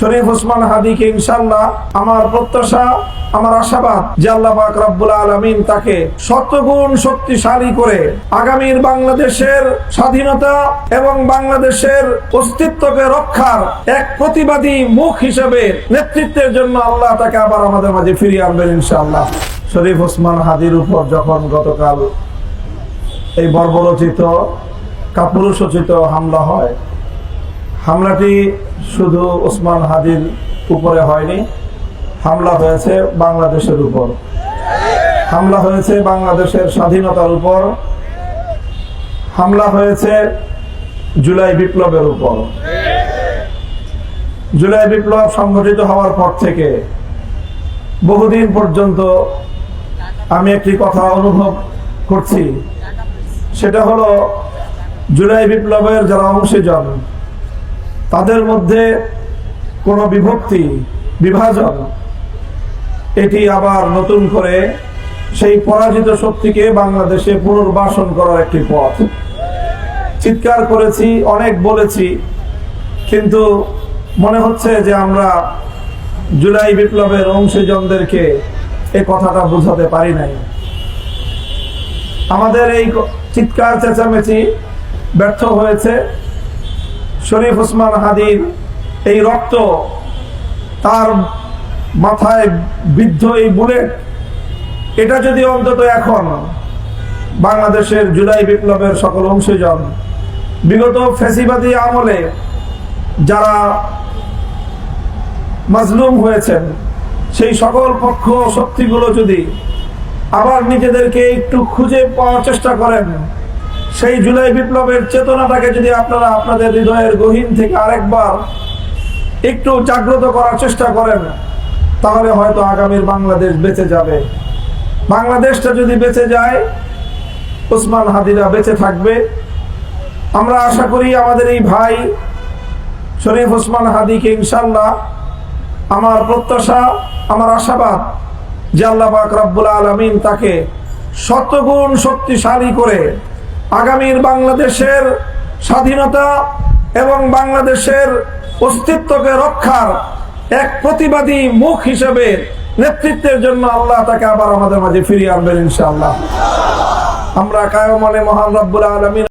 শরীফ ওসমান হাদিকে ইনশাআল্লাহ আমার প্রত্যাশা, আমার আশাবাদ যে আল্লাহ পাক রব্বুল আলামিন তাকে শতগুণ শক্তিশালী করে আগামীর বাংলাদেশের স্বাধীনতা এবং বাংলাদেশের অস্তিত্বকে রক্ষার এক প্রতিবাদী মুখ হিসেবে নেতৃত্বের জন্য আল্লাহ তাকে আবার আমাদের মাঝে ফিরিয়ে আনবেন ইনশাআল্লাহ। শরীফ ওসমান হাদির উপর যখন গতকাল এই বর্বরচিত কাপুরুষোচিত হামলা হয়, হামলাটি শুধু ওসমান হাদির উপরে হয়নি, হামলা হয়েছে বাংলাদেশের উপর, হামলা হয়েছে বাংলাদেশের স্বাধীনতার উপর, হামলা হয়েছে জুলাই বিপ্লবের উপর। জুলাই বিপ্লব সংগঠিত হওয়ার পর থেকে বহুদিন পর্যন্ত আমি একটি কথা অনুভব করছি, সেটা হলো জুলাই বিপ্লবের যারা অংশীজন তাদের মধ্যে কোনো বিভক্তি, বিভাজন, এটি আবার নতুন করে সেই পরাজিত শক্তিকে বাংলাদেশে পুনর্বাসন করার একটি পথ। চিৎকার করেছি, অনেক বলেছি, কিন্তু মনে হচ্ছে যে আমরা জুলাই বিপ্লবের অংশীজনদেরকে এই কথাটা বোঝাতে পারি নাই। আমাদের এই চিৎকার চেঁচামেচি ব্যর্থ হয়েছে। শরীফ ওসমান হাদির এই রক্ত, তার মাথায় বিদ্ধ এই বুলেট, এটা যদি অন্তত এখন বাংলাদেশের জুলাই বিপ্লবের সকল অংশীজন, বিগত ফ্যাসিবাদী আমলে যারা মাজলুম হয়েছেন, সেই সকল পক্ষ শক্তিগুলো যদি আবার নিজেদেরকে একটু খুঁজে পাওয়ার চেষ্টা করেন, সেই জুলাই বিপ্লবের চেতনাটাকে যদি আপনারা আপনাদের হৃদয়ের গহীন থেকে আরেকবার একটু জাগ্রত করার চেষ্টা করেন, তাহলে হয়তো আগামীর বাংলাদেশ বেঁচে যাবে। বাংলাদেশটা যদি বেঁচে যায়, ওসমান হাদিরা বেঁচে থাকবে। আমরা আশা করি আমাদের এই ভাই শরীফ ওসমান হাদিকে ইনশাআল্লাহ আমার প্রত্যাশা, আমার আশাবাদ যে আল্লাহ পাক রব্বুল আলামিন তাকে শতগুণ শক্তিশালী করে আগামীর বাংলাদেশের স্বাধীনতা এবং বাংলাদেশের অস্তিত্বকে রক্ষার এক প্রতিবাদী মুখ হিসেবে নেতৃত্বের জন্য আল্লাহ তাকে আবার আমাদের মাঝে ফিরিয়ে আনবেন ইনশাআল্লাহ। আমরা কায়মনে মহান রব্বুল আলামিন